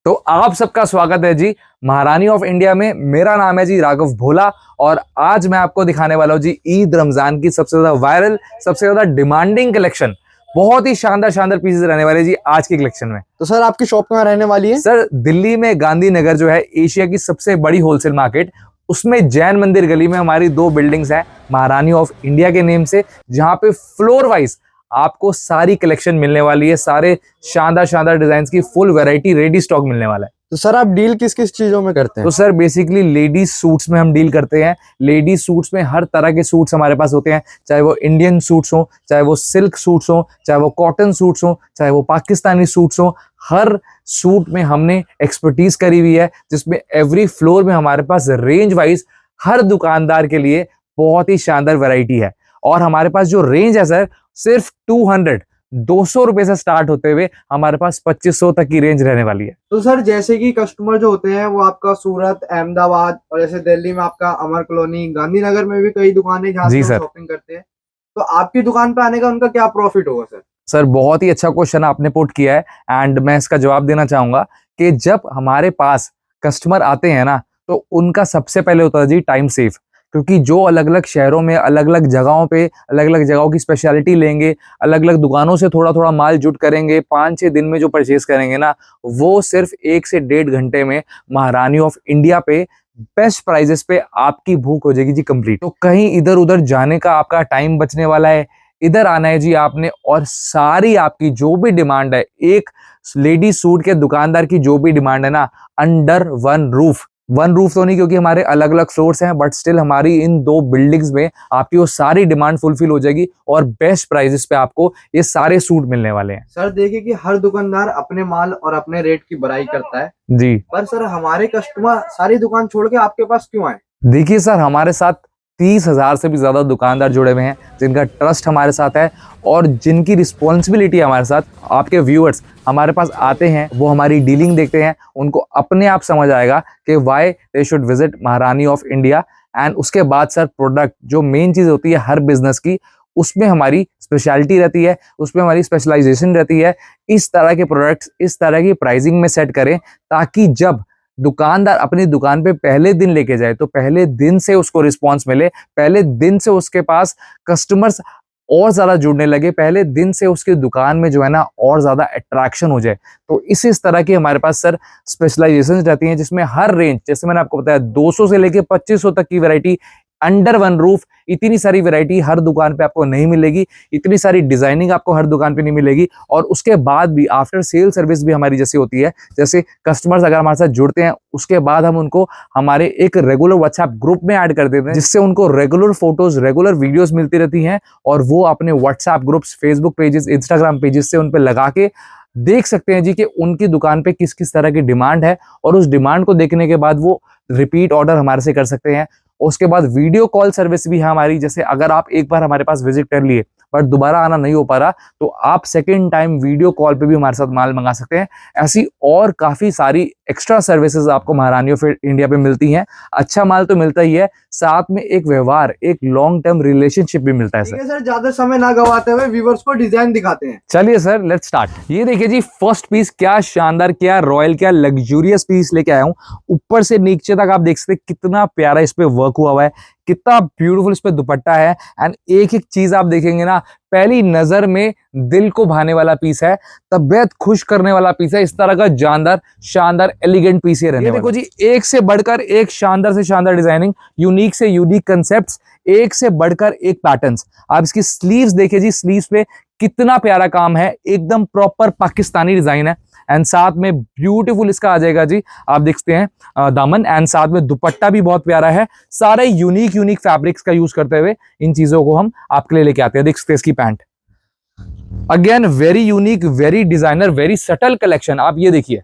तो आप सबका स्वागत है जी महारानी ऑफ इंडिया में। मेरा नाम है जी राघव भोला और आज मैं आपको दिखाने वाला हूँ जी ईद रमजान की सबसे ज्यादा वायरल, सबसे ज्यादा डिमांडिंग कलेक्शन। बहुत ही शानदार शानदार पीसेस रहने वाले जी आज की कलेक्शन में। तो सर आपकी शॉप कहाँ रहने वाली है? सर दिल्ली में गांधीनगर जो है एशिया की सबसे बड़ी होलसेल मार्केट, उसमें जैन मंदिर गली में हमारी दो बिल्डिंग्स हैं महारानी ऑफ इंडिया के नेम से, जहां पे फ्लोर वाइज आपको सारी कलेक्शन मिलने वाली है। सारे शानदार शानदार डिजाइन की फुल वैरायटी रेडी स्टॉक मिलने वाला है। तो सर आप डील किस किस चीजों में करते हैं? तो सर बेसिकली लेडीज सूट्स में हम डील करते हैं। लेडीज सूट्स में हर तरह के सूट्स हमारे पास होते हैं, चाहे वो इंडियन सूट्स हो, चाहे वो सिल्क सूट्स हो, चाहे वो कॉटन सूट्स हो, चाहे वो पाकिस्तानी सूट्स हो। हर सूट में हमने एक्सपर्टीज करी हुई है, जिसमें एवरी फ्लोर में हमारे पास रेंज वाइज हर दुकानदार के लिए बहुत ही शानदार वैरायटी है। और हमारे पास जो रेंज है सर सिर्फ 200 रुपए से स्टार्ट होते हुए हमारे पास 2500 तक की रेंज रहने वाली है। तो सर जैसे कि कस्टमर जो होते हैं वो आपका सूरत, अहमदाबाद और जैसे दिल्ली में आपका अमर कॉलोनी, गांधीनगर में भी कई दुकानें जहाँ से शॉपिंग करते हैं, तो आपकी दुकान पे आने का उनका क्या प्रॉफिट होगा सर? सर बहुत ही अच्छा क्वेश्चन आपने पुट किया है एंड मैं इसका जवाब देना चाहूंगा कि जब हमारे पास कस्टमर आते हैं ना, तो उनका सबसे पहले होता है जी टाइम सेव। क्योंकि जो अलग अलग शहरों में अलग अलग जगहों पे अलग अलग जगहों की स्पेशलिटी लेंगे, अलग अलग दुकानों से थोड़ा थोड़ा माल जुट करेंगे, 5-6 दिन में जो परचेज करेंगे ना, वो सिर्फ 1 से 1.5 घंटे में महारानी ऑफ इंडिया पे बेस्ट प्राइजेस पे आपकी भूख हो जाएगी जी कंप्लीट। तो कहीं इधर उधर जाने का आपका टाइम बचने वाला है, इधर आना है जी आपने और सारी आपकी जो भी डिमांड है, एक लेडी सूट के दुकानदार की जो भी डिमांड है ना, अंडर वन रूफ तो नहीं, क्योंकि हमारे अलग अलग फ्लोर्स हैं, बट स्टिल हमारी इन दो बिल्डिंग्स में आपकी वो सारी डिमांड फुलफिल हो जाएगी और बेस्ट प्राइजेस पे आपको ये सारे सूट मिलने वाले हैं। सर देखिए कि हर दुकानदार अपने माल और अपने रेट की बड़ाई करता है जी, पर सर हमारे कस्टमर सारी दुकान छोड़ के आपके पास क्यों आए? देखिए सर हमारे साथ 30,000 से भी ज्यादा दुकानदार जुड़े हुए हैं, जिनका ट्रस्ट हमारे साथ है और जिनकी रिस्पॉन्सिबिलिटी हमारे साथ। आपके व्यूअर्स हमारे पास आते हैं, वो हमारी डीलिंग देखते हैं, उनको अपने आप समझ आएगा कि वाई दे शुड विजिट महारानी ऑफ इंडिया। एंड उसके बाद सर प्रोडक्ट जो मेन चीज होती है हर बिजनेस की, उसमें हमारी स्पेशलिटी रहती है, उसमें हमारी स्पेशलाइजेशन रहती है। इस तरह के प्रोडक्ट्स इस तरह की प्राइसिंग में सेट करें ताकि जब दुकानदार अपनी दुकान पे पहले दिन लेके जाए तो पहले दिन से उसको रिस्पांस मिले, पहले दिन से उसके पास कस्टमर्स और ज्यादा जुड़ने लगे, पहले दिन से उसकी दुकान में जो है ना और ज्यादा अट्रैक्शन हो जाए। तो इस तरह की हमारे पास सर स्पेशलाइजेशन रहती हैं, जिसमें हर रेंज, जैसे मैंने आपको बताया, 200 से लेके 2500 तक की वैरायटी अंडर वन रूफ। इतनी सारी वैरायटी हर दुकान पे आपको नहीं मिलेगी, इतनी सारी डिजाइनिंग आपको हर दुकान पे नहीं मिलेगी। और उसके बाद भी आफ्टर सेल सर्विस भी हमारी जैसी होती है, जैसे कस्टमर्स अगर हमारे साथ जुड़ते हैं उसके बाद हम उनको हमारे एक रेगुलर व्हाट्सएप ग्रुप में ऐड कर देते हैं, जिससे उनको रेगुलर फोटोज, रेगुलर वीडियोस मिलती रहती हैं और वो अपने WhatsApp groups, Facebook pages, Instagram pages से उन पर लगा के देख सकते हैं जी कि उनकी दुकान पे किस किस तरह की डिमांड है। और उस डिमांड को देखने के बाद वो रिपीट ऑर्डर हमारे से कर सकते हैं। उसके बाद वीडियो कॉल सर्विस भी है हमारी, जैसे अगर आप एक बार हमारे पास विजिट कर लिए बट दोबारा आना नहीं हो पा रहा, तो आप सेकेंड टाइम वीडियो कॉल पे भी हमारे साथ माल मंगा सकते हैं। ऐसी और काफी सारी एक्स्ट्रा सर्विसेज आपको महारानी ऑफ इंडिया पे मिलती हैं। अच्छा माल तो मिलता ही है, साथ में एक व्यवहार, एक लॉन्ग टर्म रिलेशनशिप भी मिलता है सर। सर ज्यादा समय ना गवाते हुए व्यूअर्स को डिजाइन दिखाते हैं। चलिए सर लेट्स स्टार्ट। ये देखिए जी फर्स्ट पीस, क्या शानदार, क्या रॉयल, क्या लग्जूरियस पीस लेके आया हूँ। ऊपर से नीचे तक आप देख सकते हैं कितना प्यारा इस पे वर्क हुआ हुआ है, कितना ब्यूटीफुल इस पे दुपट्टा है। एंड एक एक चीज आप देखेंगे ना, पहली नजर में दिल को भाने वाला पीस है, तबियत खुश करने वाला पीस है। इस तरह का जानदार शानदार एलिगेंट पीस ये रहने वाला है। देखो जी एक से बढ़कर एक शानदार से शानदार डिजाइनिंग, यूनिक से यूनिक कंसेप्ट्स, एक से बढ़कर एक पैटर्न्स। आप इसकी स्लीव्स देखिए जी, स्लीव्स पे कितना प्यारा काम है, एकदम प्रॉपर पाकिस्तानी डिजाइन है। एंड साथ में ब्यूटीफुल इसका आ जाएगा जी, आप देखते हैं दामन, एंड साथ में दुपट्टा भी बहुत प्यारा है। सारे यूनिक फैब्रिक्स का यूज करते हुए इन चीजों को हम आपके लिए लेके आते हैं। देख सकते हैं इसकी pant, again very unique, very designer, very subtle collection. आप ये देखिए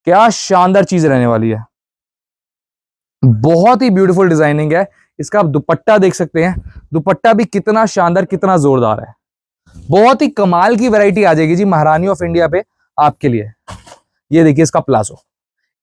क्या शानदार चीज रहने वाली है, बहुत ही ब्यूटीफुल डिजाइनिंग है। इसका आप दुपट्टा देख सकते हैं, दुपट्टा भी कितना शानदार, कितना जोरदार है। बहुत ही कमाल की वैरायटी आ जाएगी जी महारानी ऑफ इंडिया पे आपके लिए। ये देखिए इसका प्लाजो,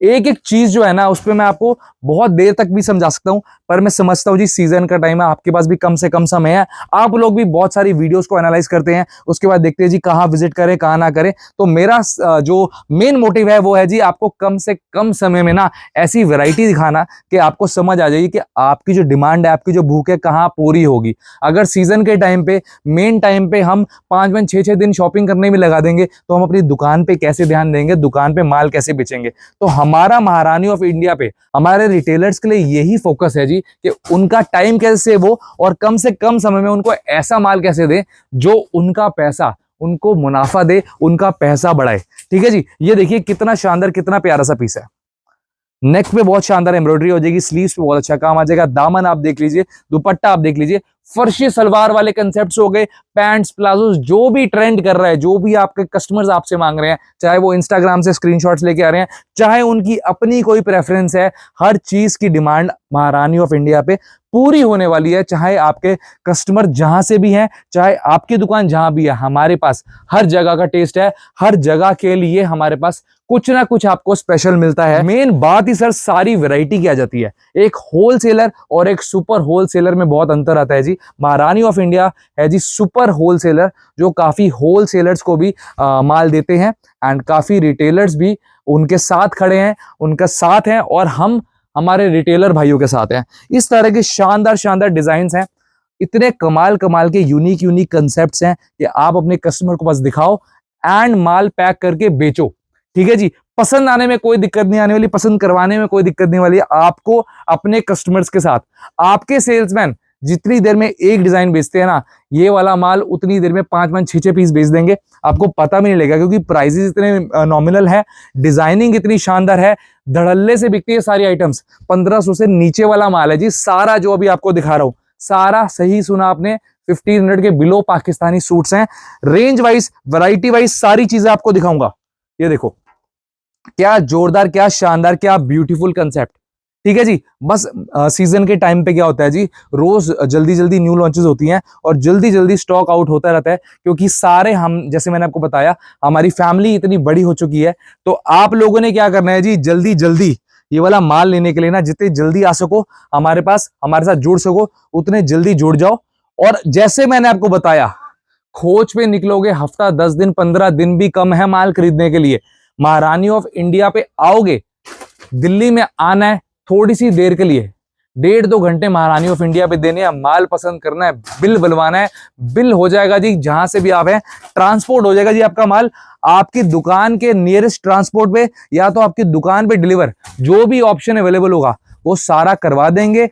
एक एक चीज जो है ना उस पर मैं आपको बहुत देर तक भी समझा सकता हूं, पर मैं समझता हूं जी सीजन का टाइम है, आपके पास भी कम से कम समय है, आप लोग भी बहुत सारी वीडियोस को एनालाइज करते हैं, उसके बाद देखते हैं जी कहाँ विजिट करें कहाँ ना करें। तो मेरा जो मेन मोटिव है वो है जी आपको कम से कम समय में ना ऐसी वैरायटी दिखाना कि आपको समझ आ जाएगी कि आपकी जो डिमांड है, आपकी जो भूख है कहाँ पूरी होगी। अगर सीजन के टाइम पे, मेन टाइम पे हम 5-5 6-6 दिन शॉपिंग करने में लगा देंगे तो हम अपनी दुकान पे कैसे ध्यान देंगे, दुकान पे माल कैसे बेचेंगे। तो हमारा महारानी ऑफ इंडिया पे हमारे रिटेलर्स के लिए यही फोकस है जी कि उनका टाइम कैसे सेव हो और कम से कम समय में उनको ऐसा माल कैसे दें जो उनका पैसा, उनको मुनाफा दे, उनका पैसा बढ़ाए। ठीक है जी, ये देखिए कितना शानदार, कितना प्यारा सा पीस है। नेक पे बहुत शानदार एम्ब्रॉयडरी हो जाएगी, स्लीव्स पे बहुत अच्छा काम आ जाएगा, दामन आप देख लीजिए, दुपट्टा आप देख लीजिए, फर्शी सलवार वाले कंसेप्ट्स हो गए, पैंट्स प्लाजो, जो भी ट्रेंड कर रहा है, जो भी आपके कस्टमर्स आपसे मांग रहे हैं, चाहे वो इंस्टाग्राम से स्क्रीनशॉट्स लेके आ रहे हैं, चाहे उनकी अपनी कोई प्रेफरेंस है, हर चीज की डिमांड महारानी ऑफ इंडिया पे पूरी होने वाली है। चाहे आपके कस्टमर जहां से भी हैं, चाहे आपकी दुकान जहां भी है, हमारे पास हर जगह का टेस्ट है, हर जगह के लिए हमारे पास कुछ ना कुछ आपको स्पेशल मिलता है। मेन बात ही सर सारी वैरायटी की आ जाती है। एक होलसेलर और एक सुपर होलसेलर में बहुत अंतर आता है जी। महारानी ऑफ इंडिया है जी सुपर होलसेलर, जो काफी होलसेलर्स को भी माल देते हैं एंड काफी रिटेलर्स भी उनके साथ खड़े हैं, उनका साथ हैं, और हम हमारे रिटेलर भाइयों के साथ हैं। इस तरह के शानदार शानदार डिजाइन्स हैं, इतने कमाल कमाल के यूनिक यूनिक कंसेप्ट्स हैं कि आप अपने कस्टमर को बस दिखाओ एंड माल पैक करके बेचो। ठीक है जी, पसंद आने में कोई दिक्कत नहीं आने वाली, पसंद करवाने में कोई दिक्कत नहीं वाली। आपको अपने कस्टमर्स के साथ, आपके सेल्समैन जितनी देर में एक डिजाइन बेचते हैं ना, ये वाला माल उतनी देर में 5-5 6-6 पीस बेच देंगे, आपको पता भी नहीं लगेगा, क्योंकि प्राइसेस इतने नॉमिनल है, डिजाइनिंग इतनी शानदार है, धड़ल्ले से बिकती है सारी आइटम्स। 1500 से नीचे वाला माल है जी सारा, जो अभी आपको दिखा रहा हूं सारा, सही सुना आपने, 1500 के बिलो पाकिस्तानी सूट्स हैं। रेंज वाइज, वैरायटी वाइज सारी चीजें आपको दिखाऊंगा। ये देखो क्या जोरदार, क्या शानदार, क्या ब्यूटीफुल कंसेप्ट। ठीक है जी, बस सीजन के टाइम पे क्या होता है जी, रोज जल्दी जल्दी न्यू लॉन्चेस होती हैं और जल्दी जल्दी स्टॉक आउट होता रहता है, क्योंकि सारे हम, जैसे मैंने आपको बताया, हमारी फैमिली इतनी बड़ी हो चुकी है। तो आप लोगों ने क्या करना है जी, जल्दी जल्दी ये वाला माल लेने के लिए ना, जितने जल्दी आ सको हमारे पास, हमारे साथ जुड़ सको, उतने जल्दी जुड़ जाओ। और जैसे मैंने आपको बताया, खोज पे निकलोगे, हफ्ता 10 दिन 15 दिन भी कम है माल खरीदने के लिए। महारानी ऑफ इंडिया पे आओगे, दिल्ली में आना है थोड़ी सी देर के लिए, 1.5-2 घंटे महारानी ऑफ इंडिया पे देने हैं, माल पसंद करना है, बिल बनवाना है, बिल हो जाएगा जी जहां से भी आप हैं, ट्रांसपोर्ट हो जाएगा जी आपका माल आपकी दुकान के नियरेस्ट ट्रांसपोर्ट पे, या तो आपकी दुकान पे डिलीवर, जो भी ऑप्शन अवेलेबल होगा वो सारा करवा देंगे,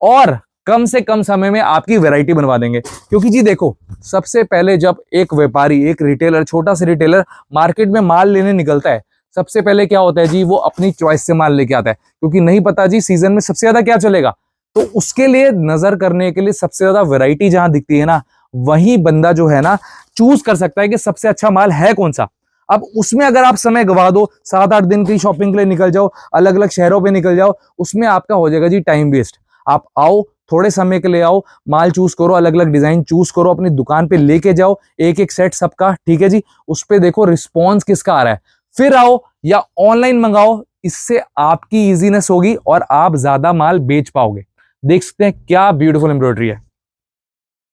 और कम से कम समय में आपकी वैरायटी बनवा देंगे। क्योंकि जी देखो, सबसे पहले जब एक व्यापारी, एक रिटेलर, छोटा सा रिटेलर मार्केट में माल लेने निकलता है, सबसे पहले क्या होता है जी, वो अपनी चॉइस से माल लेके आता है, क्योंकि नहीं पता जी सीजन में सबसे ज्यादा क्या चलेगा। तो उसके लिए नजर करने के लिए सबसे ज्यादा वैरायटी जहां दिखती है ना, वही बंदा जो है ना चूज कर सकता है कि सबसे अच्छा माल है कौन सा। अब उसमें अगर आप समय गवा दो, 7-8 दिन की शॉपिंग के लिए निकल जाओ, अलग अलग शहरों पे निकल जाओ, उसमें आपका हो जाएगा जी टाइम वेस्ट। आप आओ, थोड़े समय के लिए आओ, माल चूज करो, अलग अलग डिजाइन चूज करो, अपनी दुकान पे लेके जाओ एक एक सेट सबका। ठीक है जी, उस पे देखो रिस्पॉन्स किसका आ रहा है, फिर आओ या ऑनलाइन मंगाओ, इससे आपकी इजीनेस होगी और आप ज्यादा माल बेच पाओगे। देख सकते हैं क्या ब्यूटीफुल एम्ब्रॉयडरी है,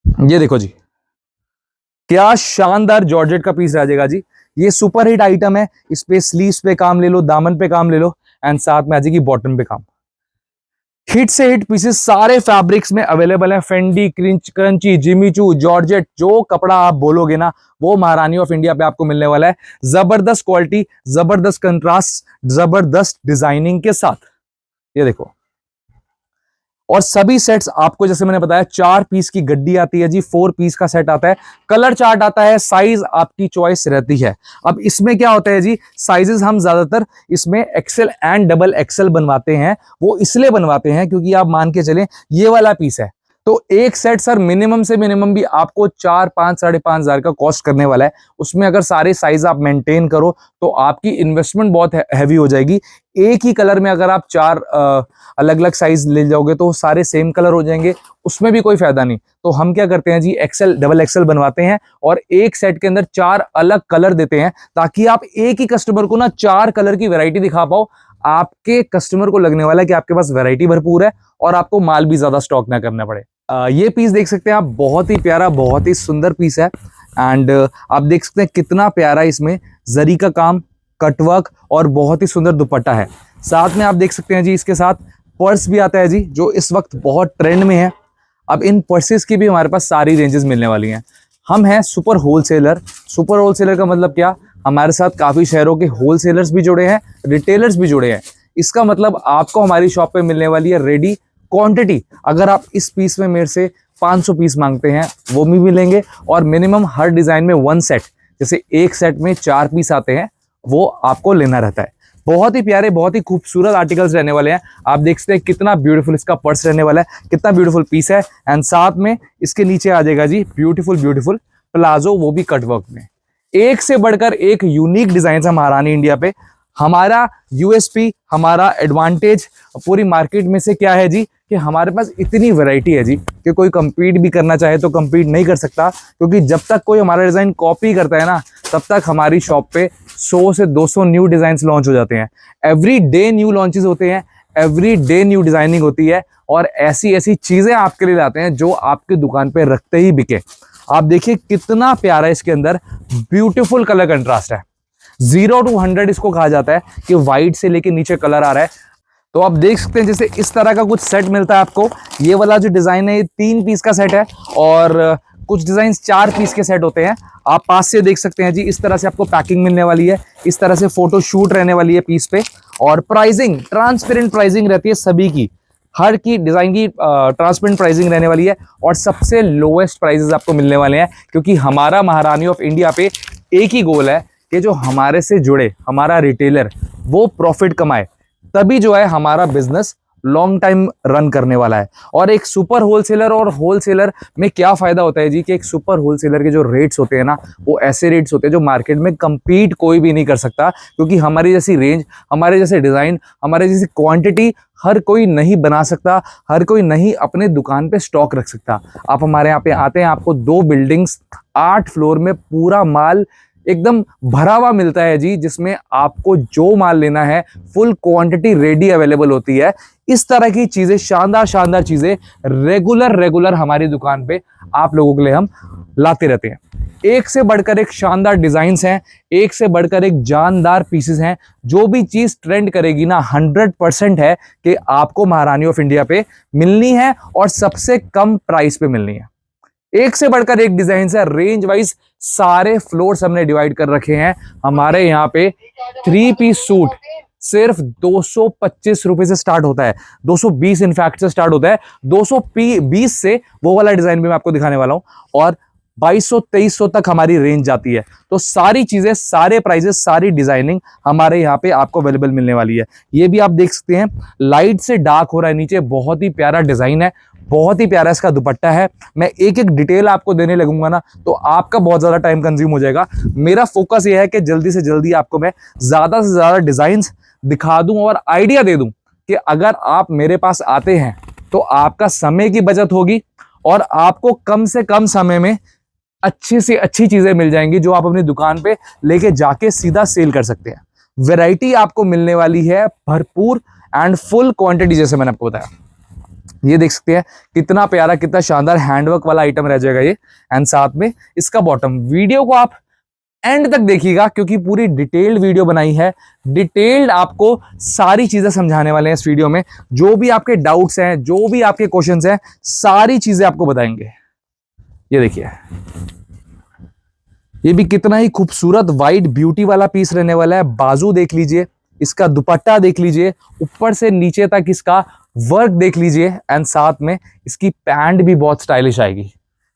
ये देखो जी क्या शानदार जॉर्जेट का पीस आ जाएगा जी। ये सुपर हिट आइटम है, इस पे स्लीव्स पे काम ले लो, दामन पे काम ले लो, एंड साथ में आ जाएगी बॉटम पे काम। हिट से हिट पीसेस सारे फैब्रिक्स में अवेलेबल है, Fendi, crunchy, Jimmy Choo, georgette, जो कपड़ा आप बोलोगे ना वो महारानी ऑफ इंडिया पे आपको मिलने वाला है। जबरदस्त क्वालिटी, जबरदस्त कंट्रास्ट, जबरदस्त डिजाइनिंग के साथ। ये देखो, और सभी सेट्स आपको जैसे मैंने बताया 4 पीस की गड्डी आती है जी, 4 पीस का सेट आता है, कलर चार्ट आता है, साइज आपकी चॉइस रहती है। अब इसमें क्या होता है जी, साइजेस हम ज्यादातर इसमें एक्सेल एंड डबल एक्सेल बनवाते हैं। वो इसलिए बनवाते हैं क्योंकि आप मान के चलें ये वाला पीस है तो एक सेट सर मिनिमम से मिनिमम भी आपको 4-5 साढ़े 5 हजार का कॉस्ट करने वाला है। उसमें अगर सारे साइज आप मेंटेन करो तो आपकी इन्वेस्टमेंट बहुत हैवी हो जाएगी। एक ही कलर में अगर आप 4 अलग अलग साइज ले जाओगे तो सारे सेम कलर हो जाएंगे, उसमें भी कोई फायदा नहीं। तो हम क्या करते हैं जी, एक्सेल डबल एक्सेल बनवाते हैं और एक सेट के अंदर 4 अलग कलर देते हैं ताकि आप एक ही कस्टमर को ना 4 कलर की वैरायटी दिखा पाओ। आपके कस्टमर को लगने वाला है कि आपके पास वैरायटी भरपूर है और आपको माल भी ज्यादा स्टॉक ना करना पड़े। ये पीस देख सकते हैं आप, बहुत ही प्यारा, बहुत ही सुंदर पीस है। एंड आप देख सकते हैं कितना प्यारा इसमें जरी का काम, कटवर्क और बहुत ही सुंदर दुपट्टा है। साथ में आप देख सकते हैं जी इसके साथ पर्स भी आता है जी, जो इस वक्त बहुत ट्रेंड में है। अब इन पर्सेस की भी हमारे पास सारी रेंजेस मिलने वाली हैं। हम हैं सुपर होलसेलर। सुपर होलसेलर का मतलब क्या, हमारे साथ काफ़ी शहरों के होलसेलर्स भी जुड़े हैं, रिटेलर्स भी जुड़े हैं। इसका मतलब आपको हमारी शॉप पे मिलने वाली है रेडी क्वांटिटी। अगर आप इस पीस में मेरे से 500 पीस मांगते हैं वो भी मिलेंगे, और मिनिमम हर डिज़ाइन में 1 सेट, जैसे एक सेट में 4 पीस आते हैं, वो आपको लेना रहता है। बहुत ही प्यारे, बहुत ही खूबसूरत आर्टिकल्स रहने वाले हैं। आप देख सकते हैं कितना ब्यूटीफुल इसका पर्स रहने वाला है, कितना ब्यूटीफुल पीस है। एंड साथ में इसके नीचे आ जाएगा जी ब्यूटीफुल ब्यूटीफुल प्लाजो, वो भी कटवर्क में। एक से बढ़कर एक यूनिक डिजाइन है महारानी इंडिया पे। हमारा यूएसपी, हमारा एडवांटेज पूरी मार्केट में से क्या है जी, कि हमारे पास इतनी वैरायटी है जी कि कोई compete भी करना चाहे तो compete नहीं कर सकता, क्योंकि जब तक कोई हमारा डिज़ाइन कॉपी करता है ना, तब तक हमारी शॉप पे 100 से 200 न्यू डिज़ाइंस लॉन्च हो जाते हैं। एवरी डे न्यू लॉन्चेस होते हैं, एवरी डे न्यू डिज़ाइनिंग होती है, और ऐसी ऐसी चीज़ें आपके लिए लाते हैं जो आपकी दुकान पे रखते ही बिके। आप देखिए कितना प्यारा इसके अंदर ब्यूटीफुल कलर कंट्रास्ट है। 0 to 100 इसको कहा जाता है कि वाइट से लेके नीचे कलर आ रहा है। तो आप देख सकते हैं जैसे इस तरह का कुछ सेट मिलता है आपको। ये वाला जो डिज़ाइन है ये 3 पीस का सेट है, और कुछ डिज़ाइन 4 पीस के सेट होते हैं। आप पास से देख सकते हैं जी, इस तरह से आपको पैकिंग मिलने वाली है, इस तरह से फोटो शूट रहने वाली है पीस पे, और प्राइसिंग ट्रांसपेरेंट प्राइसिंग रहती है सभी की, हर की डिज़ाइन की ट्रांसपेरेंट प्राइसिंग रहने वाली है, और सबसे लोएस्ट प्राइजेस आपको मिलने वाले हैं। क्योंकि हमारा महारानी ऑफ इंडिया पे एक ही गोल है कि जो हमारे से जुड़े हमारा रिटेलर वो प्रॉफिट कमाए, तभी जो है हमारा बिजनेस लॉन्ग टाइम रन करने वाला है। और एक सुपर होलसेलर और होलसेलर में क्या फायदा होता है जी, कि एक सुपर होलसेलर के जो रेट्स होते हैं ना, वो ऐसे रेट्स होते हैं जो मार्केट में compete कोई भी नहीं कर सकता, क्योंकि हमारी जैसी रेंज, हमारे जैसे डिज़ाइन, हमारे जैसी क्वांटिटी हर कोई नहीं बना सकता, हर कोई नहीं अपने दुकान पे स्टॉक रख सकता। आप हमारे यहाँ पे आते हैं, आपको 2 बिल्डिंग्स 8 फ्लोर में पूरा माल एकदम भरा हुआ मिलता है जी, जिसमें आपको जो माल लेना है फुल क्वांटिटी रेडी अवेलेबल होती है। इस तरह की चीजें, शानदार शानदार चीजें रेगुलर हमारी दुकान पे आप लोगों के लिए हम लाते रहते हैं। एक से बढ़कर एक शानदार डिजाइन्स हैं, एक से बढ़कर एक जानदार पीसेस हैं। जो भी चीज ट्रेंड करेगी ना, 100% है कि आपको महारानी ऑफ इंडिया पे मिलनी है, और सबसे कम प्राइस पे मिलनी है। एक से बढ़कर एक डिजाइन है, रेंज वाइज सारे फ्लोर्स हमने डिवाइड कर रखे हैं। हमारे यहाँ पे 3 पीस सूट सिर्फ 225 रुपए से स्टार्ट होता है, 220 इनफैक्ट से स्टार्ट होता है। 220 से वो वाला डिजाइन भी मैं आपको दिखाने वाला हूं, और 2200-2300 तक हमारी रेंज जाती है। तो सारी चीजें, सारे प्राइजेस, सारी डिजाइनिंग हमारे यहाँ पे आपको अवेलेबल मिलने वाली है। ये भी आप देख सकते हैं, लाइट से डार्क हो रहा है नीचे, बहुत ही प्यारा डिजाइन है, बहुत ही प्यारा इसका दुपट्टा है। मैं एक एक डिटेल आपको देने लगूंगा ना, तो आपका बहुत ज्यादा टाइम कंज्यूम हो जाएगा। मेरा फोकस ये है कि जल्दी से जल्दी आपको मैं ज्यादा से ज्यादा डिजाइन्स दिखा दूं और आइडिया दे दूं कि अगर आप मेरे पास आते हैं तो आपका समय की बचत होगी, और आपको कम से कम समय में अच्छी से अच्छी चीजें मिल जाएंगी, जो आप अपनी दुकान पे लेके जाके सीधा सेल कर सकते हैं। वैरायटी आपको मिलने वाली है भरपूर एंड फुल क्वांटिटी, जैसे मैंने आपको बताया। ये देख सकते हैं कितना प्यारा, कितना शानदार हैंडवर्क वाला आइटम रह जाएगा ये। एंड साथ में इसका बॉटम। वीडियो को आप एंड तक देखिएगा, क्योंकि पूरी डिटेल्ड वीडियो बनाई है। डिटेल्ड आपको सारी चीजें समझाने वाले हैं इस वीडियो में। जो भी आपके डाउट्स हैं, जो भी आपके क्वेश्चंस हैं, सारी चीजें आपको बताएंगे। ये देखिए, ये भी कितना ही खूबसूरत वाइट ब्यूटी वाला पीस रहने वाला है। बाजू देख लीजिए, इसका दुपट्टा देख लीजिए, ऊपर से नीचे तक इसका वर्क देख लीजिए, एंड साथ में इसकी पैंट भी बहुत स्टाइलिश आएगी।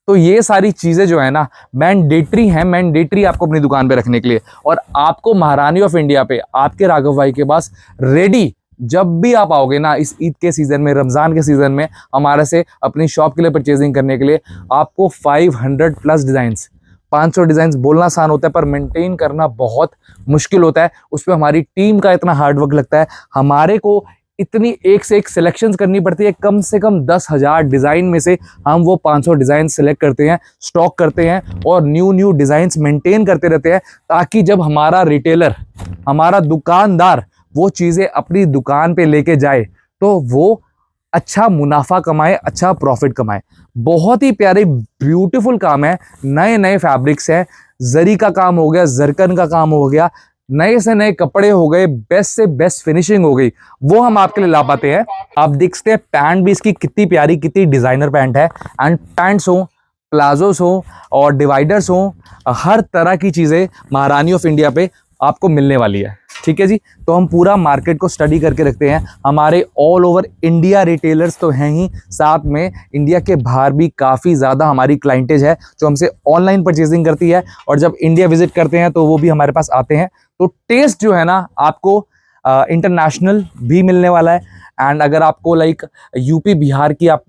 तो ये सारी चीजें जो है ना, मैंडेटरी हैं, मैंडेटरी आपको अपनी दुकान पे रखने के लिए। और आपको महारानी ऑफ इंडिया पे आपके राघव भाई के पास रेडी, जब भी आप आओगे ना, इस ईद के सीजन में, रमजान के सीजन में, हमारे से अपनी शॉप के लिए परचेजिंग करने के लिए, आपको 500 प्लस डिजाइंस, 500 डिजाइन्स बोलना आसान होता है, पर मेंटेन करना बहुत मुश्किल होता है। उस पर हमारी टीम का इतना हार्डवर्क लगता है। हमारे को इतनी एक से एक सिलेक्शंस करनी पड़ती है। कम से कम 10,000 डिज़ाइन में से हम वो 500 डिज़ाइन सेलेक्ट करते हैं, स्टॉक करते हैं, और न्यू डिज़ाइंस मेंटेन करते रहते हैं, ताकि जब हमारा रिटेलर, हमारा दुकानदार वो चीज़ें अपनी दुकान पे लेके जाए तो वो अच्छा मुनाफा कमाए, अच्छा प्रॉफिट कमाए। बहुत ही प्यारे ब्यूटीफुल काम है, नए नए फैब्रिक्स हैं, जरी का काम हो गया, जरकन का काम हो गया, नए से नए कपड़े हो गए, बेस्ट से बेस्ट फिनिशिंग हो गई, वो हम आपके लिए ला पाते हैं। आप देख सकते हैं पैंट भी इसकी कितनी प्यारी, कितनी डिजाइनर पैंट है। एंड पैंट्स हो, प्लाजोस हो और डिवाइडर्स हो, हर तरह की चीजें महारानी ऑफ इंडिया पे आपको मिलने वाली है। ठीक है जी, तो हम पूरा मार्केट को स्टडी करके रखते हैं। हमारे ऑल ओवर इंडिया रिटेलर्स तो हैं ही, साथ में इंडिया के बाहर भी काफ़ी ज़्यादा हमारी क्लाइंटेज है जो हमसे ऑनलाइन परचेजिंग करती है, और जब इंडिया विजिट करते हैं तो वो भी हमारे पास आते हैं। तो टेस्ट जो है ना आपको इंटरनेशनल भी मिलने वाला है। एंड अगर आपको लाइक यूपी बिहार की आप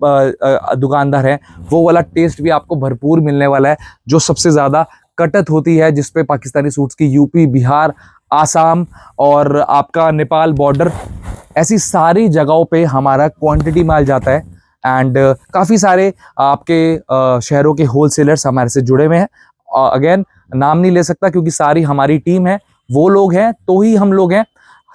दुकानदार हैं, वो वाला टेस्ट भी आपको भरपूर मिलने वाला है। जो सबसे ज़्यादा कटत होती है जिसपे पाकिस्तानी सूट्स की, यूपी, बिहार, आसाम और आपका नेपाल बॉर्डर, ऐसी सारी जगहों पे हमारा क्वांटिटी माल जाता है। एंड काफ़ी सारे आपके शहरों के होलसेलर्स हमारे से जुड़े हुए हैं। अगेन नाम नहीं ले सकता क्योंकि सारी हमारी टीम है, वो लोग हैं तो ही हम लोग हैं।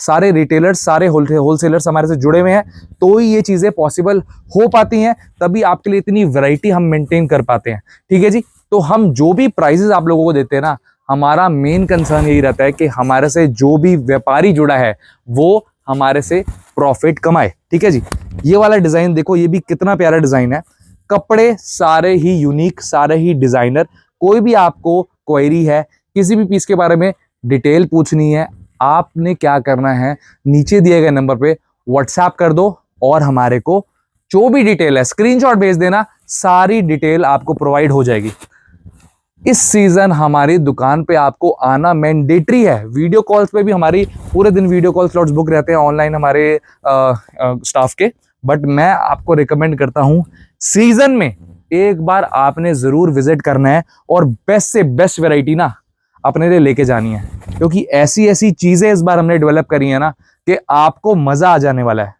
सारे रिटेलर्स, सारे होलसेलर्स हमारे से जुड़े हुए हैं तो ही ये चीज़ें पॉसिबल हो पाती हैं, तभी आपके लिए इतनी वैरायटी हम मेंटेन कर पाते हैं। ठीक है जी, तो हम जो भी प्राइजेस आप लोगों को देते हैं ना, हमारा मेन कंसर्न यही रहता है कि हमारे से जो भी व्यापारी जुड़ा है वो हमारे से प्रॉफिट कमाए। ठीक है जी, ये वाला डिज़ाइन देखो, ये भी कितना प्यारा डिज़ाइन है। कपड़े सारे ही यूनिक, सारे ही डिज़ाइनर। कोई भी आपको क्वेरी है, किसी भी पीस के बारे में डिटेल पूछनी है, आपने क्या करना है, नीचे दिए गए नंबर पे व्हाट्सएप कर दो और हमारे को जो भी डिटेल है स्क्रीनशॉट भेज देना, सारी डिटेल आपको प्रोवाइड हो जाएगी। इस सीजन हमारी दुकान पे आपको आना मैंडेटरी है। वीडियो कॉल्स पे भी हमारी पूरे दिन वीडियो कॉल स्लॉट्स बुक रहते हैं ऑनलाइन हमारे स्टाफ के, बट मैं आपको रिकमेंड करता हूँ सीजन में एक बार आपने ज़रूर विजिट करना है और बेस्ट से बेस्ट वैरायटी ना अपने लिए लेके जानी है, क्योंकि ऐसी ऐसी चीज़ें इस बार हमने डेवलप करी है ना कि आपको मज़ा आ जाने वाला है।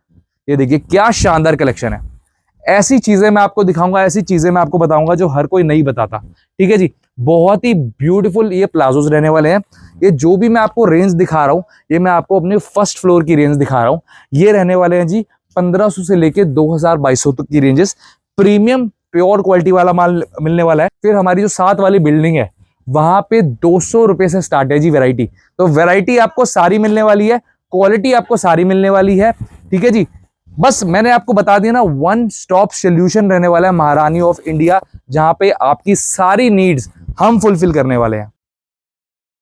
ये देखिए क्या शानदार कलेक्शन है। ऐसी चीज़ें मैं आपको दिखाऊंगा, ऐसी चीज़ें मैं आपको बताऊंगा जो हर कोई नहीं बताता। ठीक है जी, बहुत ही ब्यूटीफुल ये प्लाजोज रहने वाले हैं। ये जो भी मैं आपको रेंज दिखा रहा हूँ, ये मैं आपको अपने फर्स्ट फ्लोर की रेंज दिखा रहा हूँ। ये रहने वाले हैं जी 1500 से लेके 2000-2200 तक की रेंजेस। प्रीमियम प्योर क्वालिटी वाला माल मिलने वाला है। फिर हमारी जो 7 वाली बिल्डिंग है वहां पे 200 रुपए से स्टार्ट है जी वैरायटी। तो वैरायटी आपको सारी मिलने वाली है, क्वालिटी आपको सारी मिलने वाली है। ठीक है जी, बस मैंने आपको बता दिया ना, वन स्टॉप सोल्यूशन रहने वाला है महारानी ऑफ इंडिया, जहां पे आपकी सारी नीड्स हम फुलफिल करने वाले हैं।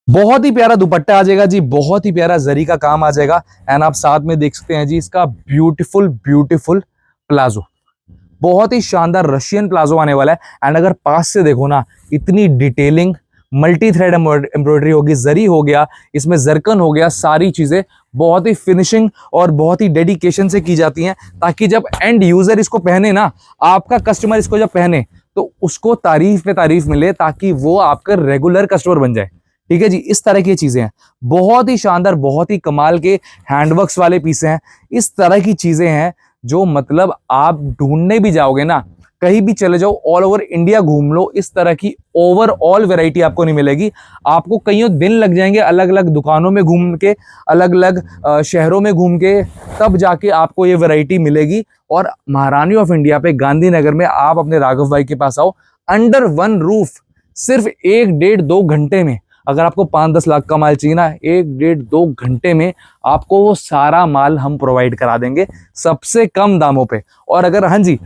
बहुत ही प्यारा दुपट्टा आ जाएगा जी, बहुत ही प्यारा जरी का काम आ जाएगा। एंड आप साथ में देख सकते हैं जी इसका ब्यूटीफुल ब्यूटीफुल प्लाजो, बहुत ही शानदार रशियन प्लाजो आने वाला है। एंड अगर पास से देखो ना, इतनी डिटेलिंग, मल्टी थ्रेड एम्ब्रॉयडरी होगी, जरी हो गया, इसमें जरकन हो गया, सारी चीजें बहुत ही फिनिशिंग और बहुत ही डेडिकेशन से की जाती हैं, ताकि जब एंड यूजर इसको पहने ना, आपका कस्टमर इसको जब पहने तो उसको तारीफ पे तारीफ मिले, ताकि वो आपका रेगुलर कस्टमर बन जाए। ठीक है जी, इस तरह की चीजें हैं। बहुत ही शानदार, बहुत ही कमाल के हैंडवर्क्स वाले पीस हैं। इस तरह की चीजें हैं जो मतलब आप ढूंढने भी जाओगे ना, कहीं भी चले जाओ, ऑल ओवर इंडिया घूम लो, इस तरह की ओवरऑल वैरायटी आपको नहीं मिलेगी। आपको कईयों दिन लग जाएंगे अलग अलग दुकानों में घूम के, अलग अलग शहरों में घूम के, तब जाके आपको ये वैरायटी मिलेगी। और महारानी ऑफ इंडिया पे गांधीनगर में आप अपने राघव भाई के पास आओ, अंडर वन रूफ, सिर्फ 1-1.5-2 घंटे में। अगर आपको 5-10 लाख का माल चाहिए ना, 1-1.5-2 घंटे में आपको वो सारा माल हम प्रोवाइड करा देंगे सबसे कम दामों पे। और अगर हाँ जी,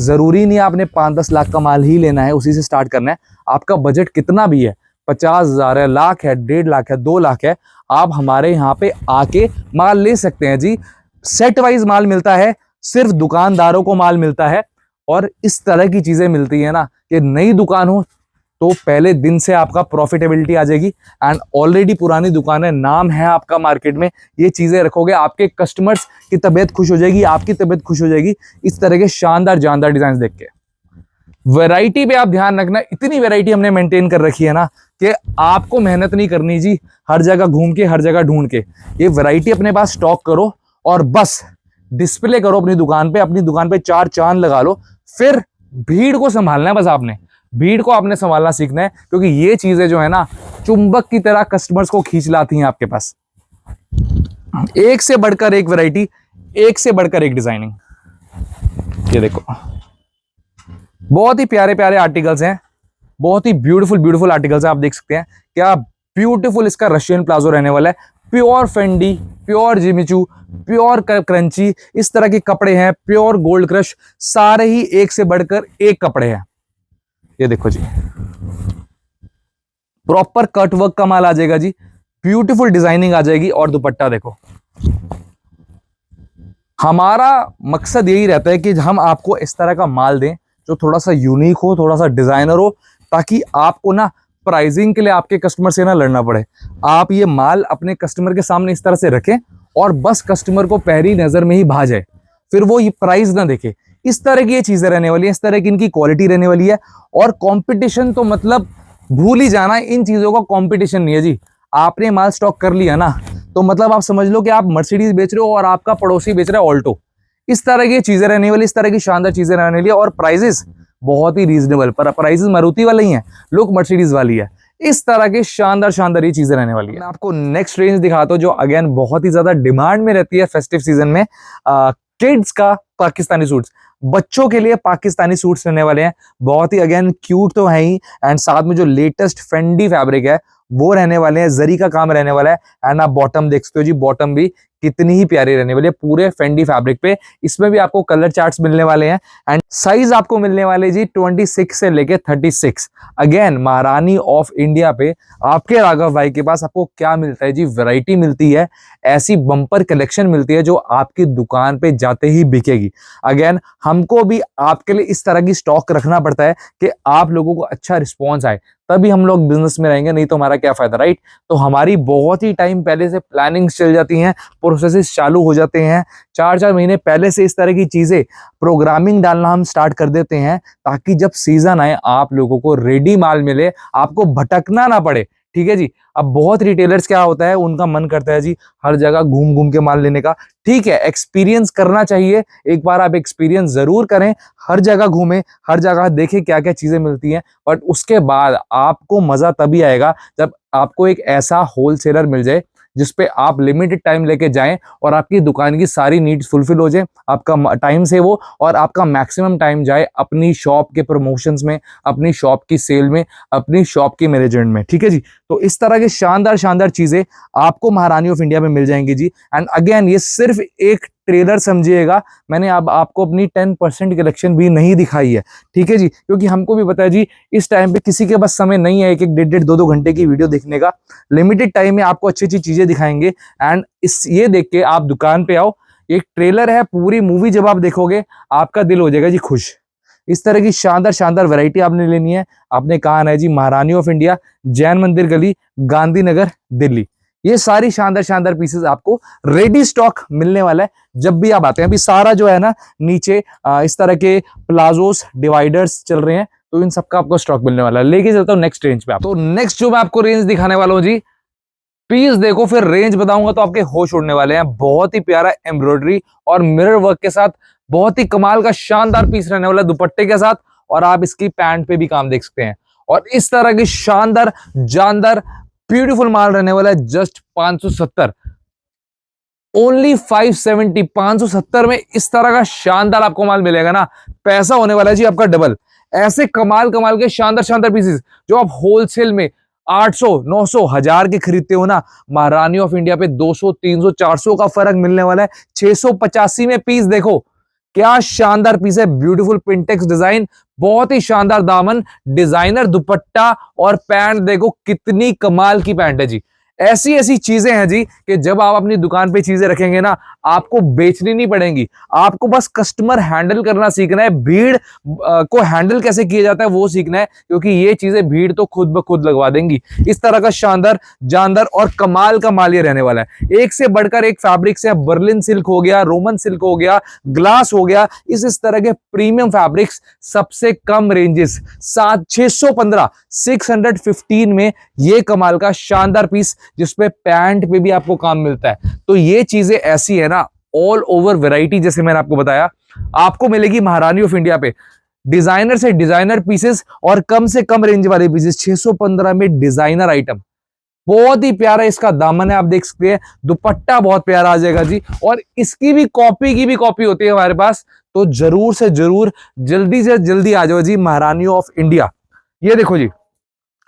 ज़रूरी नहीं आपने 5-10 लाख का माल ही लेना है, उसी से स्टार्ट करना है। आपका बजट कितना भी है, 50,000 है, लाख है, 1.5 लाख है, 2 लाख है, आप हमारे यहाँ पे आके माल ले सकते हैं जी। सेट वाइज माल मिलता है, सिर्फ दुकानदारों को माल मिलता है। और इस तरह की चीज़ें मिलती है ना कि नई दुकान हो तो पहले दिन से आपका प्रॉफिटेबिलिटी आ जाएगी। एंड ऑलरेडी पुरानी दुकान है, नाम है आपका मार्केट में, ये चीज़ें रखोगे, आपके कस्टमर्स की तबीयत खुश हो जाएगी, आपकी तबीयत खुश हो जाएगी इस तरह के शानदार जानदार डिजाइन देख के। वैरायटी पे आप ध्यान रखना, इतनी वैरायटी हमने मेंटेन कर रखी है ना कि आपको मेहनत नहीं करनी जी, हर जगह घूम के, हर जगह ढूंढ के। ये वैरायटी अपने पास स्टॉक करो और बस डिस्प्ले करो अपनी दुकान पे 4 चांद लगा लो। फिर भीड़ को संभालना है, बस आपने भीड़ को आपने संभालना सीखना है, क्योंकि ये चीजें जो है ना चुंबक की तरह कस्टमर्स को खींच लाती हैं आपके पास। एक से बढ़कर एक वैरायटी, एक से बढ़कर एक डिजाइनिंग। ये देखो, बहुत ही प्यारे प्यारे आर्टिकल्स हैं, बहुत ही ब्यूटीफुल ब्यूटीफुल आर्टिकल्स हैं। आप देख सकते हैं क्या ब्यूटीफुल इसका रशियन प्लाजो रहने वाला है। Pure Fendi, pure Jimmy Choo, pure crunchy, इस तरह के कपड़े हैं। प्योर गोल्ड क्रश, सारे ही एक से बढ़कर एक कपड़े हैं। ये देखो जी, प्रॉपर कट वर्क का माल आ जाएगा जी, ब्यूटीफुल डिजाइनिंग आ जाएगी। और दुपट्टा देखो, हमारा मकसद यही रहता है कि हम आपको इस तरह का माल दें जो थोड़ा सा यूनिक हो, थोड़ा सा डिजाइनर हो, ताकि आपको ना प्राइसिंग के लिए आपके कस्टमर से ना लड़ना पड़े। आप ये माल अपने कस्टमर के सामने इस तरह से रखें और बस कस्टमर को पहली नजर में ही भा जाए, फिर वो ये प्राइस ना देखे। इस तरह की ये चीजें रहने वाली है, इस तरह की इनकी क्वालिटी रहने वाली है। और कंपटीशन तो मतलब भूल ही जाना, इन चीजों का कंपटीशन नहीं है जी। आपने माल स्टॉक कर लिया ना, तो मतलब आप समझ लो कि आप मर्सिडीज बेच रहे हो और आपका पड़ोसी बेच रहा है ऑल्टो। इस तरह की चीजें रहने वाली, इस तरह की शानदार चीजें रहने वाली है। और प्राइजेस बहुत ही रीजनेबल, पर प्राइजेस मारुति वाले ही हैं, लुक मर्सिडीज वाली है। इस तरह के शानदार शानदार ये चीजें रहने वाली है। मैं आपको नेक्स्ट रेंज दिखाता हूं जो अगेन बहुत ही ज्यादा डिमांड में रहती है फेस्टिव सीजन में। किड्स का पाकिस्तानी सूट्स, बच्चों के लिए पाकिस्तानी सूट्स रहने वाले हैं। बहुत ही अगेन क्यूट तो है ही, एंड साथ में जो लेटेस्ट फेंडी फैब्रिक है वो रहने वाले हैं, जरी का काम रहने वाला है। एंड आप बॉटम देख सकते हो जी, बॉटम भी कितनी ही प्यारी रहने वाली है पूरे फेंडी फैब्रिक पे। इसमें भी आपको कलर चार्ट्स मिलने वाले हैं एंड साइज आपको मिलने वाले जी 26 से लेके 36। अगेन महारानी ऑफ इंडिया पे आपके राघव भाई के पास आपको क्या मिलता है जी, वैरायटी मिलती है, ऐसी बम्पर कलेक्शन मिलती है जो आपकी दुकान पे जाते ही बिकेगी। अगेन हमको भी आपके लिए इस तरह की स्टॉक रखना पड़ता है कि आप लोगों को अच्छा रिस्पॉन्स आए, तभी हम लोग बिजनेस में रहेंगे, नहीं तो हमारा क्या फायदा, राइट। तो हमारी बहुत ही टाइम पहले से प्लानिंग्स चल जाती हैं, प्रोसेसेस चालू हो जाते हैं। 4-4 महीने पहले से इस तरह की चीजें प्रोग्रामिंग डालना हम स्टार्ट कर देते हैं, ताकि जब सीजन आए आप लोगों को रेडी माल मिले, आपको भटकना ना पड़े। ठीक है जी। अब बहुत रिटेलर्स क्या होता है, उनका मन करता है जी हर जगह घूम घूम के माल लेने का। ठीक है, एक्सपीरियंस करना चाहिए, एक बार आप एक्सपीरियंस जरूर करें, हर जगह घूमें, हर जगह देखें क्या क्या चीजें मिलती हैं। बट उसके बाद आपको मजा तभी आएगा जब आपको एक ऐसा होलसेलर मिल जाए जिसपे आप लिमिटेड टाइम लेके जाएं और आपकी दुकान की सारी नीड्स फुलफिल हो जाए, आपका टाइम सेव हो और आपका मैक्सिमम टाइम जाए अपनी शॉप के प्रमोशंस में, अपनी शॉप की सेल में, अपनी शॉप की मैनेजमेंट में। ठीक है जी। तो इस तरह के शानदार शानदार चीजें आपको महारानी ऑफ इंडिया में मिल जाएंगी जी। एंड अगेन ये सिर्फ एक ट्रेलर समझिएगा, मैंने अब आपको अपनी 10% कलेक्शन भी नहीं दिखाई है। ठीक है जी, क्योंकि हमको भी पता है जी इस टाइम पे किसी के पास समय नहीं है एक एक 1.5 2 घंटे की वीडियो देखने का। लिमिटेड टाइम में आपको अच्छी अच्छी चीजें दिखाएंगे एंड इस ये देख के आप दुकान पे आओ। एक ट्रेलर है, पूरी मूवी जब आप देखोगे आपका दिल हो जाएगा जी खुश। इस तरह की शानदार शानदार वैरायटी आपने लेनी है, आपने कहा है जी महारानी ऑफ इंडिया, जैन मंदिर गली, गांधीनगर, दिल्ली। ये सारी शानदार शानदार पीसेस आपको रेडी स्टॉक मिलने वाला है जब भी आप आते हैं। अभी सारा जो है ना नीचे इस तरह के प्लाजोस डिवाइडर्स चल रहे हैं, तो इन सबका आपको स्टॉक मिलने वाला है। लेके चलता हूँ नेक्स्ट रेंज पे। तो नेक्स्ट जो मैं आपको रेंज दिखाने वाला हूँ जी, पीस देखो फिर रेंज बताऊंगा तो आपके होश उड़ने वाले हैं। बहुत ही प्यारा एम्ब्रॉयडरी और मिरर वर्क के साथ बहुत ही कमाल का शानदार पीस रहने वाला है दुपट्टे के साथ, और आप इसकी पैंट पे भी काम देख सकते हैं। और इस तरह की शानदार जानदार ब्यूटीफुल माल रहने वाला है जस्ट 570, ओनली 570। 570 में इस तरह का शानदार आपको माल मिलेगा ना, पैसा होने वाला है जी आपका डबल। ऐसे कमाल कमाल के शानदार शानदार पीसेस जो आप होलसेल में 800 900 1000 के खरीदते हो ना, महारानी ऑफ इंडिया पे 200 300 400 का फर्क मिलने वाला है। 685 में पीस देखो, क्या शानदार पीस है, ब्यूटीफुल पिंटेक्स डिजाइन, बहुत ही शानदार दामन, डिजाइनर दुपट्टा और पैंट देखो कितनी कमाल की पैंट है जी। ऐसी ऐसी चीजें हैं जी कि जब आप अपनी दुकान पे चीजें रखेंगे ना, आपको बेचनी नहीं पड़ेंगी, आपको बस कस्टमर हैंडल करना सीखना है। भीड़ को हैंडल कैसे किया जाता है वो सीखना है, क्योंकि ये चीजें भीड़ तो खुद ब खुद लगवा देंगी। इस तरह का शानदार जानदार और कमाल का माल ये रहने वाला है। एक से बढ़कर एक फैब्रिक से, बर्लिन सिल्क हो गया, रोमन सिल्क हो गया, ग्लास हो गया, इस तरह के प्रीमियम फैब्रिक्स सबसे कम रेंजेस 615 615 में ये कमाल का शानदार पीस, जिसपे पैंट पे भी आपको काम मिलता है। तो ये चीजें ऐसी है ना, ऑल ओवर वैरायटी जैसे मैंने आपको बताया आपको मिलेगी महारानी ऑफ इंडिया पे। डिजाइनर से डिजाइनर पीसेस और कम से कम रेंज वाले पीसेस, 615 में डिजाइनर आइटम। बहुत ही प्यारा इसका दामन है, आप देख सकते हैं। दुपट्टा बहुत प्यारा आ जाएगा जी, और इसकी भी कॉपी होती है हमारे पास। तो जरूर से जरूर जल्दी से जल्दी आ जाओ जी महारानी ऑफ इंडिया। ये देखो जी,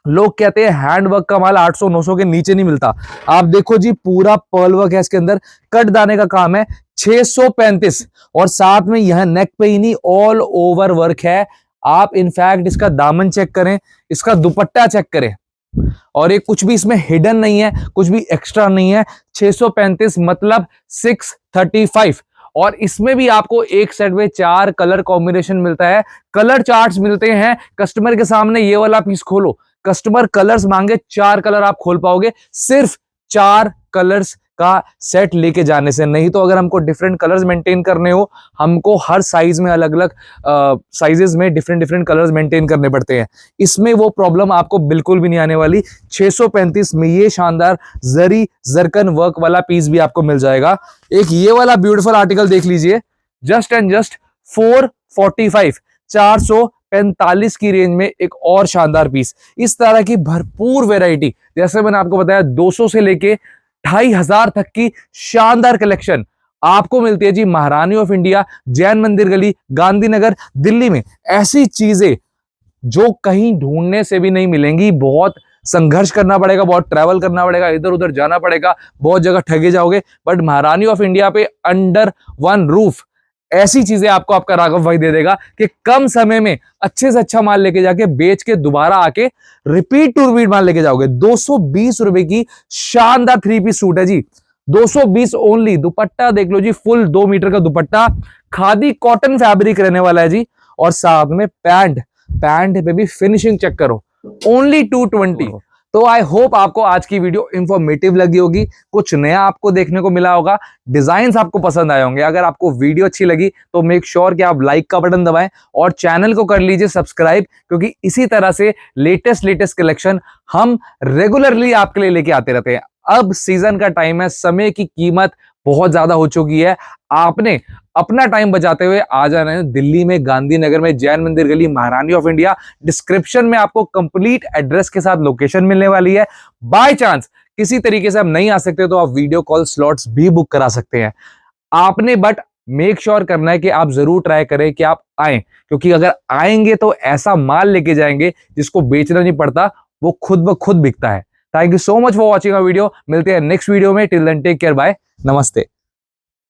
लोग कहते हैं हैंडवर्क का माल 800-900 के नीचे नहीं मिलता। आप देखो जी, पूरा पर्ल वर्क है इसके अंदर, कट दाने का काम है, 635, और साथ में यह नेक पे ही नहीं ऑल ओवर वर्क है। आप इनफैक्ट इसका दामन चेक करें, इसका दुपट्टा चेक करें, और ये कुछ भी इसमें हिडन नहीं है, कुछ भी एक्स्ट्रा नहीं है। 635 मतलब 635, और इसमें भी आपको एक सेट में 4 कलर कॉम्बिनेशन मिलता है, कलर चार्ट्स मिलते हैं। कस्टमर के सामने ये वाला पीस खोलो, कस्टमर कलर्स मांगे, 4 कलर आप खोल पाओगे सिर्फ 4 कलर्स का सेट लेके जाने से। नहीं तो अगर हमको डिफरेंट कलर्स मेंटेन करने हो, हमको हर साइज में अलग अलग साइजेस में डिफरेंट कलर्स मेंटेन करने पड़ते हैं। इसमें वो प्रॉब्लम आपको बिल्कुल भी नहीं आने वाली। 635 में ये शानदार जरी जरकन वर्क वाला पीस भी आपको मिल जाएगा। एक ये वाला ब्यूटीफुल आर्टिकल देख लीजिए, जस्ट एंड जस्ट 445, 445 की रेंज में एक और शानदार पीस। इस तरह की भरपूर वैरायटी, जैसे मैंने आपको बताया 200 से लेके 2500 तक की शानदार कलेक्शन आपको मिलती है जी महारानी ऑफ इंडिया, जैन मंदिर गली, गांधीनगर, दिल्ली में। ऐसी चीजें जो कहीं ढूंढने से भी नहीं मिलेंगी। बहुत संघर्ष करना पड़ेगा, बहुत ट्रैवल करना पड़ेगा, इधर उधर जाना पड़ेगा, बहुत जगह ठगे जाओगे, बट महारानी ऑफ इंडिया पे अंडर वन रूफ ऐसी चीजें आपको आपका राघव भाई दे देगा कि कम समय में अच्छे से अच्छा माल लेके जाके बेच के दोबारा आके रिपीट टू रिपीट माल लेके जाओगे। 220 रुपए की शानदार 3 पीस सूट है जी, 220 ओनली। दुपट्टा देख लो जी, फुल 2 मीटर का दुपट्टा, खादी कॉटन फैब्रिक रहने वाला है जी, और साथ में पैंट पे भी फिनिशिंग चेक करो, ओनली 220। तो आई होप आपको आज की वीडियो इंफॉर्मेटिव लगी होगी, कुछ नया आपको देखने को मिला होगा, डिजाइन्स आपको पसंद आए होंगे। अगर आपको वीडियो अच्छी लगी तो मेक श्योर कि आप लाइक का बटन दबाएं और चैनल को कर लीजिए सब्सक्राइब, क्योंकि इसी तरह से लेटेस्ट कलेक्शन हम रेगुलरली आपके लिए लेके आते रहते हैं। अब सीजन का टाइम है, समय की कीमत बहुत ज्यादा हो चुकी है, आपने अपना टाइम बचाते हुए आ जाना है दिल्ली में, गांधीनगर में, जैन मंदिर गली, महारानी ऑफ इंडिया। डिस्क्रिप्शन में आपको कंप्लीट एड्रेस के साथ लोकेशन मिलने वाली है। बाय चांस किसी तरीके से आप नहीं आ सकते तो आप वीडियो कॉल स्लॉट्स भी बुक करा सकते हैं। आपने बट मेक श्योर करना है कि आप जरूर ट्राई करें कि आप आए, क्योंकि अगर आएंगे तो ऐसा माल लेके जाएंगे जिसको बेचना नहीं पड़ता, वो खुद ब खुद बिकता है। Thank you so much for watching our video. मिलते हैं नेक्स्ट वीडियो में। Till then take care, bye, नमस्ते।